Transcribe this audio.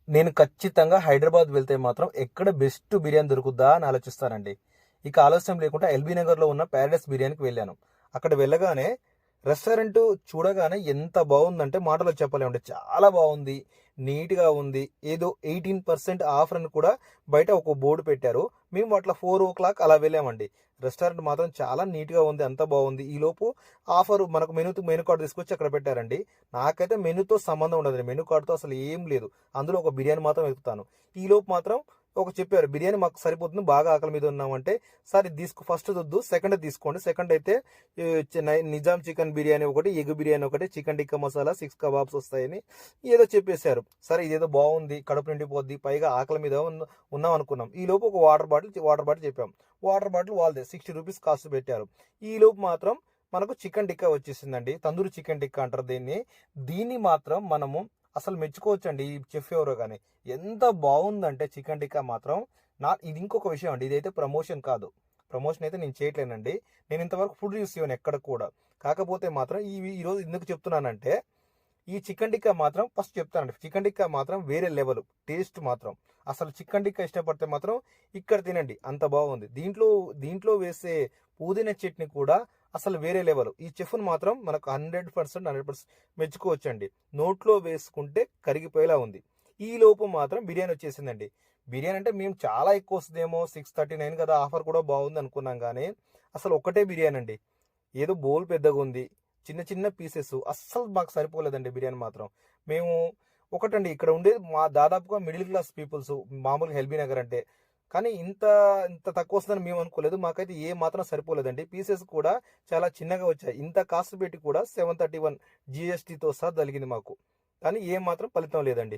నేను ఖచ్చితంగా హైదరాబాద్ వెళ్తే మాత్రం ఎక్కడ బెస్ట్ బిర్యానీ దొరుకుద్దా అని ఆలోచిస్తానండి. ఇక ఆలస్యం లేకుండా ఎల్బీ నగర్లో ఉన్న ప్యారడైస్ బిర్యానీకి వెళ్ళాను. అక్కడ వెళ్ళగానే రెస్టారెంట్ చూడగానే ఎంత బాగుందంటే మాటలో చెప్పలేమండి. చాలా బాగుంది, నీట్గా ఉంది. ఏదో 18% ఆఫర్ అని కూడా బయట ఒక బోర్డు పెట్టారు. మేము అట్లా 4 o'clock అలా వెళ్ళామండి. రెస్టారెంట్ మాత్రం చాలా నీట్గా ఉంది, అంత బాగుంది. ఈలోపు ఆఫర్ మనకు మెనూ కార్డు తీసుకొచ్చి అక్కడ పెట్టారండి. నాకైతే మెనూతో సంబంధం ఉండదు, మెనూ కార్డుతో అసలు ఏం లేదు. అందులో ఒక బిర్యానీ మాత్రం వెతుకుతాను. ఈలోపు మాత్రం ఒక చెప్పారు, బిర్యానీ మాకు సరిపోతుంది, బాగా ఆకలి మీద ఉన్నామంటే సరే తీసుకో, ఫస్ట్ వద్దు సెకండ్ తీసుకోండి. సెకండ్ అయితే నిజాం చికెన్ బిర్యానీ ఒకటి, ఎగ్ బిర్యానీ ఒకటి, చికెన్ టిక్కా మసాలా, 6 కబాబ్స్ వస్తాయని ఏదో చెప్పేశారు. సరే ఇదేదో బాగుంది, కడుపు నిండిపోద్ది, పైగా ఆకలి మీద ఉన్నాం అనుకున్నాం. ఈ లోపు ఒక వాటర్ బాటిల్ చెప్పాం. వాటర్ బాటిల్ వాళ్ళదే 60 రూపీస్ కాస్ట్ పెట్టారు. ఈ లోపు మాత్రం మనకు చికెన్ టిక్కా వచ్చేసిందండి. తందూరి చికెన్ టిక్కా అంటారు దీన్ని. దీన్ని మాత్రం మనము అసలు మెచ్చుకోవచ్చండి ఈ చెఫ్ ఎవరో కానీ. ఎంత బాగుందంటే చికెన్ టిక్కా మాత్రం. ఇది ఇంకొక విషయం అండి, ఇదైతే ప్రమోషన్ కాదు. ప్రమోషన్ అయితే నేను చేయట్లేనండి. నేను ఇంతవరకు ఫుడ్ యూస్ చేయను ఎక్కడ కూడా. కాకపోతే మాత్రం ఈరోజు ఎందుకు చెప్తున్నానంటే, ఈ చికెన్ టిక్కా మాత్రం ఫస్ట్ చెప్తానండి, చికెన్ టిక్కా మాత్రం వేరే లెవెల్ టేస్ట్ మాత్రం. అసలు చికెన్ టిక్కా ఇష్టపడితే మాత్రం ఇక్కడ తినండి, అంత బాగుంది. దీంట్లో వేసే పుదీనా చట్నీ కూడా అసలు వేరే లెవెల్. ఈ చెఫ్ను మాత్రం మనకు 100% మెచ్చుకోవచ్చండి. నోట్లో వేసుకుంటే కరిగిపోయేలా ఉంది. ఈ లోపు మాత్రం బిర్యానీ వచ్చేసిందండి. బిర్యానీ అంటే మేము చాలా ఎక్కువ వస్తుందేమో, 639 కదా, ఆఫర్ కూడా బాగుంది అనుకున్నాం. కానీ అసలు ఒకటే బిర్యానీ అండి. ఏదో బౌల్ పెద్దగా ఉంది, చిన్న చిన్న పీసెస్, అస్సలు మాకు సరిపోలేదండి బిర్యానీ మాత్రం. మేము ఒకటండి, ఇక్కడ ఉండేది మా దాదాపుగా మిడిల్ క్లాస్ పీపుల్స్, మామూలుగా ఎల్బీ నగర్ అంటే. కానీ ఇంత ఇంత తక్కువ వస్తుందని మేము అనుకోలేదు. మాకైతే ఏ మాత్రం సరిపోలేదండి. పీసెస్ కూడా చాలా చిన్నగా వచ్చాయి. ఇంత కాస్ట్ పెట్టి కూడా 731 GSTతో సహా తగిలింది మాకు. కానీ ఏ మాత్రం ఫలితం లేదండి.